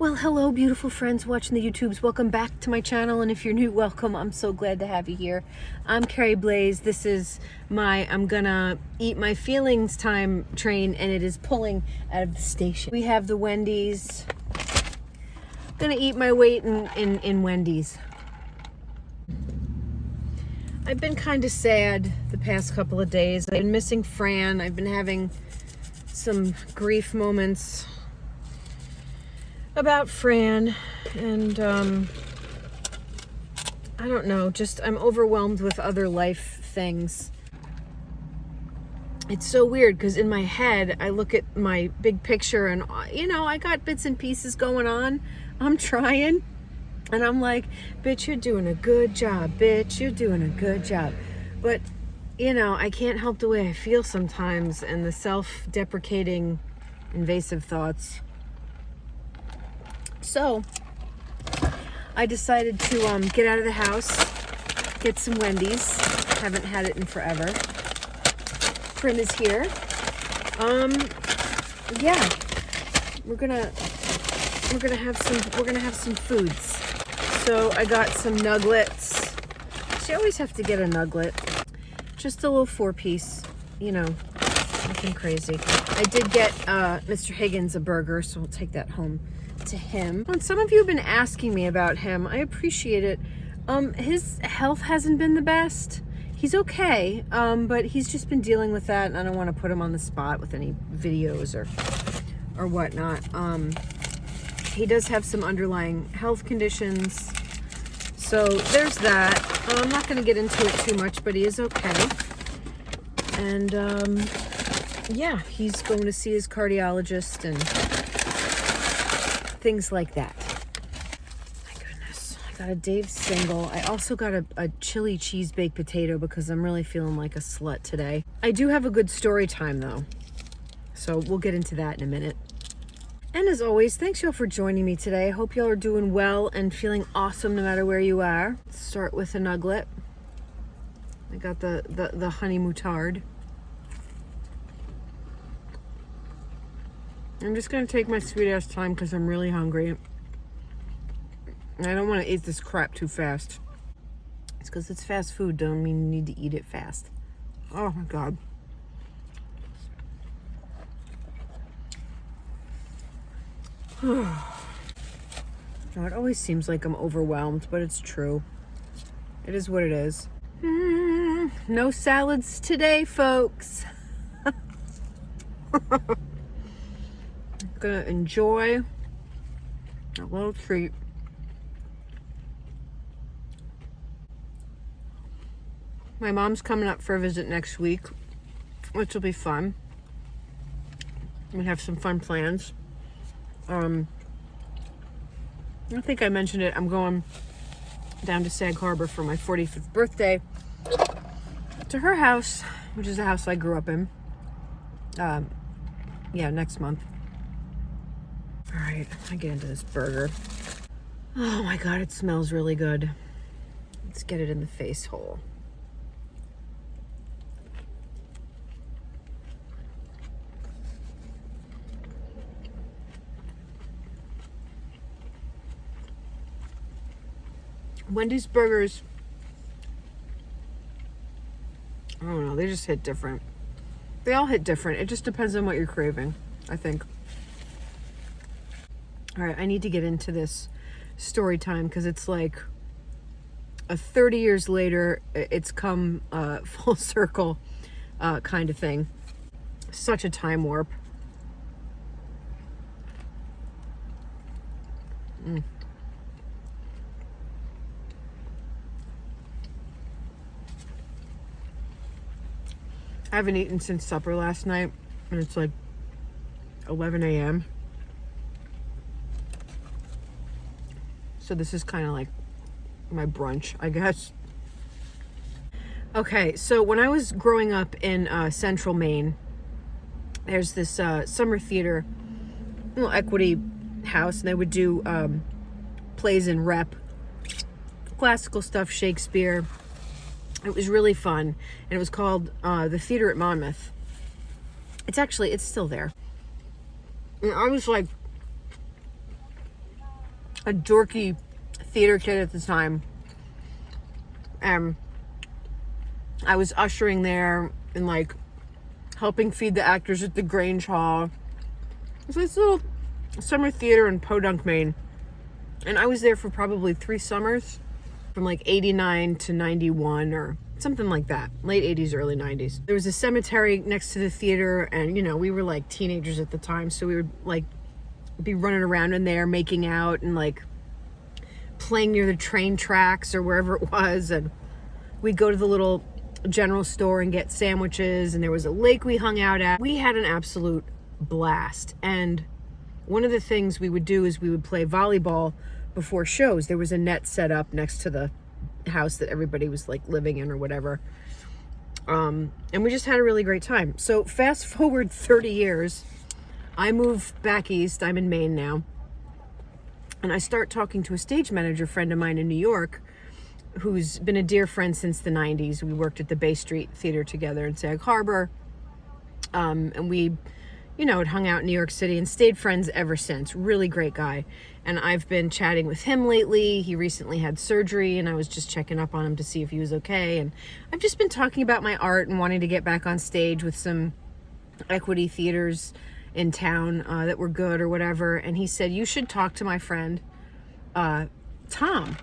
Well, hello, beautiful friends watching the YouTubes. Welcome back to my channel, and if you're new, welcome. I'm so glad to have you here. I'm Carrie Blaze. This is my I'm gonna eat my feelings time train, and it is pulling out of the station. We have the Wendy's. I'm gonna eat my weight in Wendy's. I've been kind of sad the past couple of days. I've been missing Fran. I've been having some grief moments about Fran, and I don't know, just I'm overwhelmed with other life things. It's so weird because in my head I look at my big picture and I got bits and pieces going on. I'm trying, and I'm like, bitch, you're doing a good job, bitch, you're doing a good job. But I can't help the way I feel sometimes, and the self-deprecating invasive thoughts. So I decided to get out of the house, get some Wendy's. Haven't had it in forever. Prim is here. Yeah, we're gonna have some foods. So I got some nuggets. So you always have to get a nugget. Just a little 4-piece, nothing crazy. I did get Mr. Higgins a burger, so we'll take that home to him. And some of you have been asking me about him. I appreciate it. His health hasn't been the best. He's okay, but he's just been dealing with that, and I don't want to put him on the spot with any videos or whatnot. He does have some underlying health conditions, so there's that. I'm not going to get into it too much, but he is okay. And yeah, he's going to see his cardiologist and things like that. My goodness. I got a Dave's single. I also got a chili cheese baked potato because I'm really feeling like a slut today. I do have a good story time though, so we'll get into that in a minute. And as always, thanks y'all for joining me today. I hope y'all are doing well and feeling awesome no matter where you are. Let's start with a nugget. I got the honey moutarde. I'm just going to take my sweet ass time because I'm really hungry. And I don't want to eat this crap too fast. It's because it's fast food, don't mean you need to eat it fast. Oh my God. It always seems like I'm overwhelmed, but it's true. It is what it is. No salads today, folks. Gonna enjoy a little treat. My mom's coming up for a visit next week, which will be fun. We have some fun plans. I think I mentioned it. I'm going down to Sag Harbor for my 45th birthday to her house, which is the house I grew up in. Yeah, next month. All right, I get into this burger. Oh my God, it smells really good. Let's get it in the face hole. Wendy's burgers, I don't know, they just hit different. They all hit different. It just depends on what you're craving, I think. All right, I need to get into this story time because it's like 30 years later, it's come full circle kind of thing. Such a time warp. I haven't eaten since supper last night, and it's like 11 a.m. So this is kind of like my brunch, I guess. Okay, so when I was growing up in Central Maine, there's this summer theater, little equity house, and they would do plays in rep, classical stuff, Shakespeare. It was really fun, and it was called the Theater at Monmouth. It's still there. And I was like a dorky theater kid at the time. And I was ushering there and like helping feed the actors at the Grange Hall. It's this little summer theater in Podunk, Maine. And I was there for probably 3 summers, from like 89 to 91 or something like that. Late 80s, early 90s. There was a cemetery next to the theater, and you know, we were like teenagers at the time, so we would like be running around in there making out and like playing near the train tracks or wherever it was. And we'd go to the little general store and get sandwiches, and there was a lake we hung out at. We had an absolute blast. And one of the things we would do is we would play volleyball before shows. There was a net set up next to the house that everybody was like living in or whatever. And we just had a really great time. So fast forward 30 years, I move back east. I'm in Maine now. And I start talking to a stage manager friend of mine in New York, who's been a dear friend since the 90s. We worked at the Bay Street Theater together in Sag Harbor. And we, you know, had hung out in New York City and stayed friends ever since. Really great guy. And I've been chatting with him lately. He recently had surgery, and I was just checking up on him to see if he was okay. And I've just been talking about my art and wanting to get back on stage with some equity theaters in town that were good or whatever. And he said, you should talk to my friend, Tom.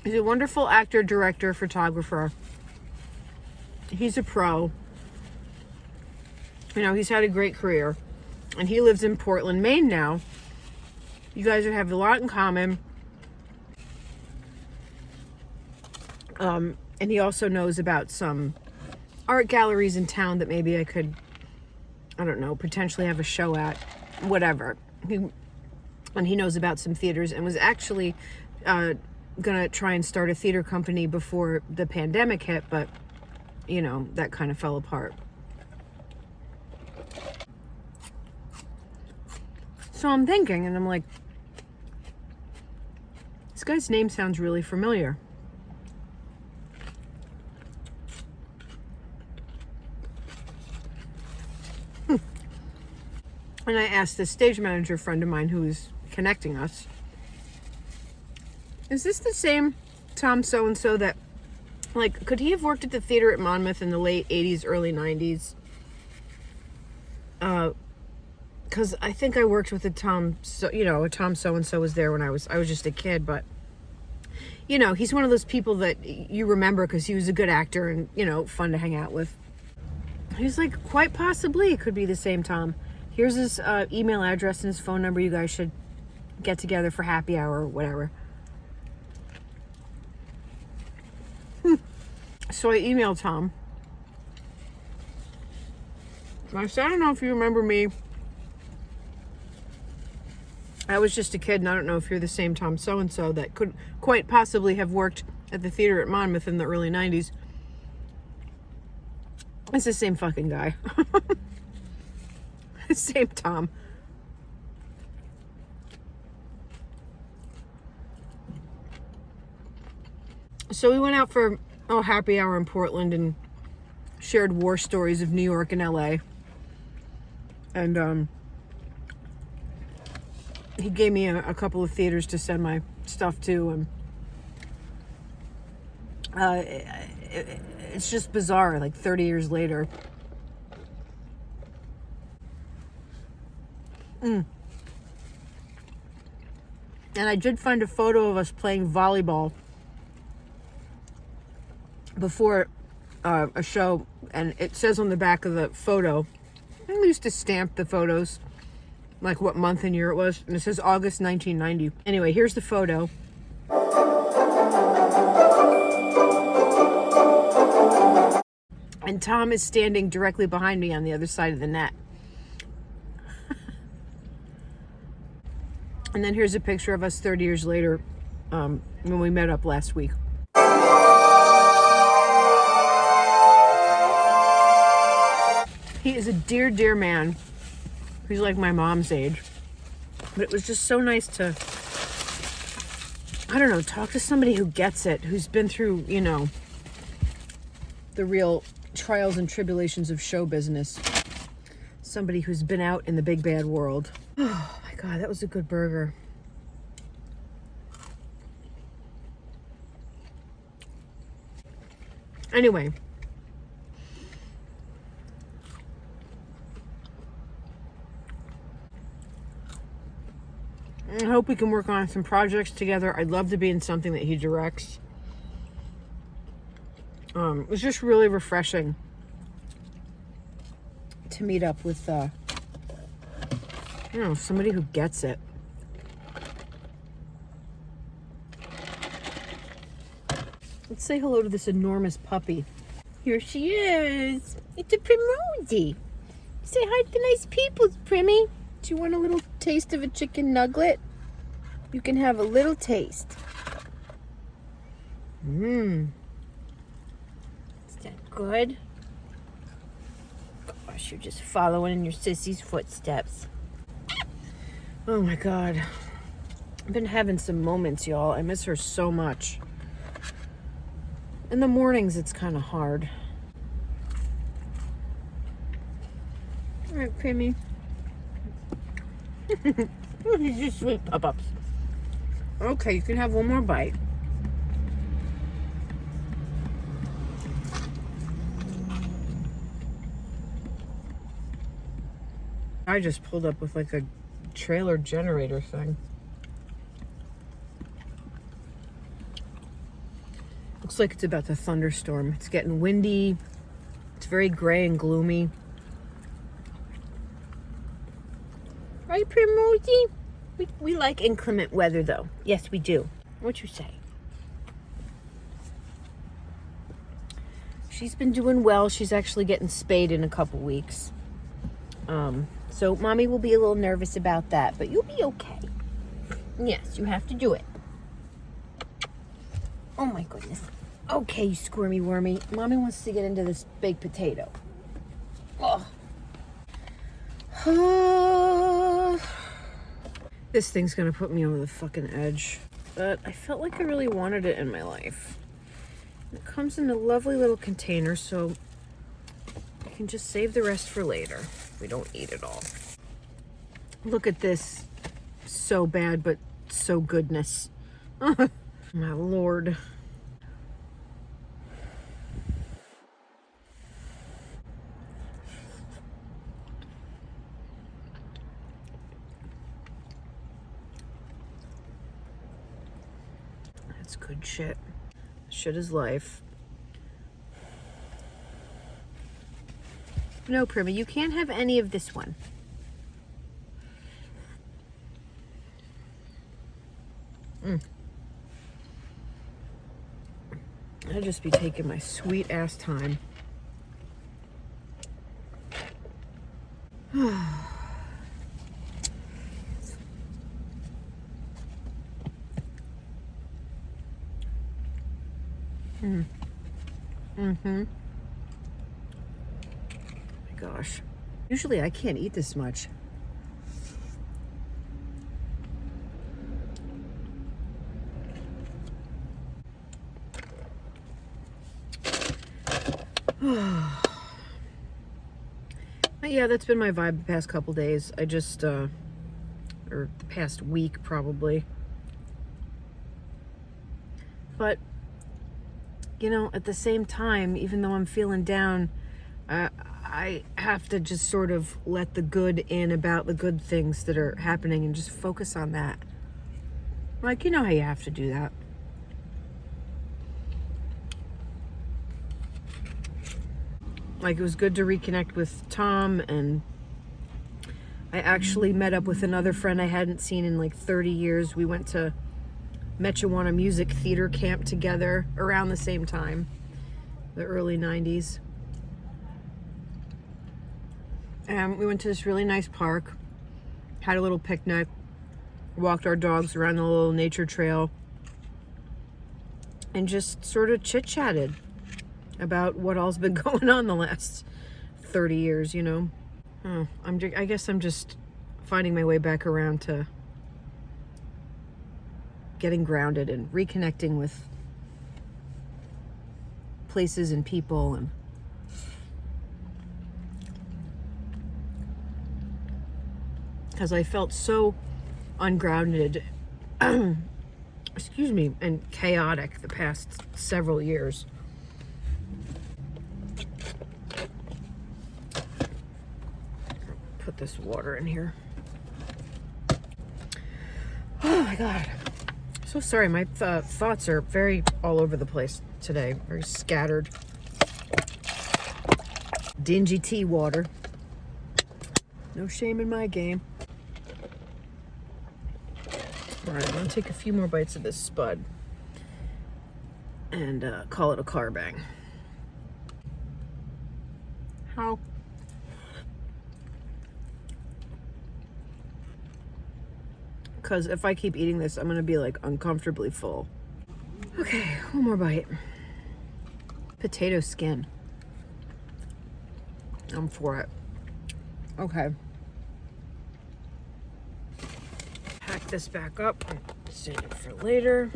He's a wonderful actor, director, photographer. He's a pro. You know, he's had a great career. And he lives in Portland, Maine now. You guys have a lot in common. And he also knows about some art galleries in town that maybe I could, I don't know, potentially have a show at. Whatever. And he knows about some theaters and was actually gonna try and start a theater company before the pandemic hit, but you know, that kind of fell apart. So I'm thinking, and I'm like, this guy's name sounds really familiar. And I asked this stage manager friend of mine who was connecting us, is this the same Tom so-and-so that, like, could he have worked at the theater at Monmouth in the late 80s, early 90s? Because I think I worked with a Tom, a Tom so-and-so was there when I was just a kid, but, you know, he's one of those people that you remember because he was a good actor and, you know, fun to hang out with. He's like, quite possibly it could be the same Tom. Here's his email address and his phone number. You guys should get together for happy hour or whatever. So I emailed Tom. I said, I don't know if you remember me. I was just a kid, and I don't know if you're the same Tom so-and-so that could quite possibly have worked at the theater at Monmouth in the early 90s. It's the same fucking guy. Same Tom. So we went out for happy hour in Portland and shared war stories of New York and LA. And he gave me a couple of theaters to send my stuff to, and it's just bizarre, like 30 years later. And I did find a photo of us playing volleyball before a show, and it says on the back of the photo, I used to stamp the photos, like what month and year it was, and it says August 1990. Anyway, here's the photo. And Tom is standing directly behind me on the other side of the net. And then here's a picture of us 30 years later when we met up last week. He is a dear, dear man. He's like my mom's age. But it was just so nice to, I don't know, talk to somebody who gets it, who's been through, you know, the real trials and tribulations of show business. Somebody who's been out in the big bad world. Oh my God, that was a good burger. Anyway. I hope we can work on some projects together. I'd love to be in something that he directs. It was just really refreshing to meet up with, somebody who gets it. Let's say hello to this enormous puppy. Here she is. It's a Primrosy. Say hi to the nice people, Primmy. Do you want a little taste of a chicken nugget? You can have a little taste. Is that good? Gosh, you're just following in your sissy's footsteps. Oh my God. I've been having some moments, y'all. I miss her so much. In the mornings, it's kind of hard. All right, Primmy. These are sweet pop-ups. Okay, you can have one more bite. I just pulled up with like a trailer generator thing. Looks like it's about to thunderstorm. It's getting windy. It's very gray and gloomy. Right, Primrosy? We like inclement weather, though. Yes, we do. What you say? She's been doing well. She's actually getting spayed in a couple weeks. So Mommy will be a little nervous about that, but you'll be okay. Yes, you have to do it. Oh my goodness. Okay, you squirmy wormy. Mommy wants to get into this baked potato. Oh. This thing's gonna put me over the fucking edge. But I felt like I really wanted it in my life. It comes in a lovely little container, so I can just save the rest for later. We don't eat it all. Look at this. So bad, but so goodness. My Lord. That's good shit. Shit is life. No, Primmy, you can't have any of this one. I'd just be taking my sweet ass time. My gosh. Usually I can't eat this much. But yeah, that's been my vibe the past couple days. I just, or the past week probably. But, you know, at the same time, even though I'm feeling down, I have to just sort of let the good in about the good things that are happening and just focus on that. Like, you know how you have to do that. Like, it was good to reconnect with Tom, and I actually met up with another friend I hadn't seen in like 30 years. We went to Mechawana Music Theater Camp together around the same time, the early 90s. And we went to this really nice park, had a little picnic, walked our dogs around the little nature trail, and just sort of chit-chatted about what all's been going on the last 30 years, you know. I guess I'm just finding my way back around to getting grounded and reconnecting with places and people and because I felt so ungrounded, excuse me, and chaotic the past several years. Put this water in here. Oh my God. So sorry, my thoughts are very all over the place today, very scattered. Dingy tea water. No shame in my game. All right, I'm gonna take a few more bites of this spud and call it a car bang. How? Because if I keep eating this, I'm gonna be like uncomfortably full. Okay, one more bite. Potato skin. I'm for it. Okay. Pack this back up and save it for later.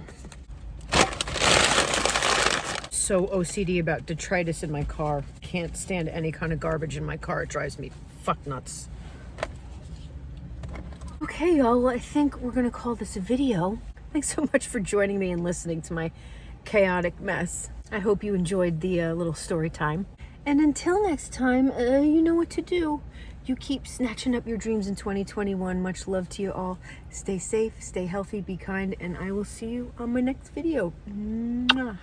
So OCD about detritus in my car. Can't stand any kind of garbage in my car. It drives me fuck nuts. Okay, y'all, well, I think we're gonna call this a video. Thanks so much for joining me and listening to my chaotic mess. I hope you enjoyed the little story time. And until next time, you know what to do. You keep snatching up your dreams in 2021. Much love to you all. Stay safe, stay healthy, be kind, and I will see you on my next video. Mwah.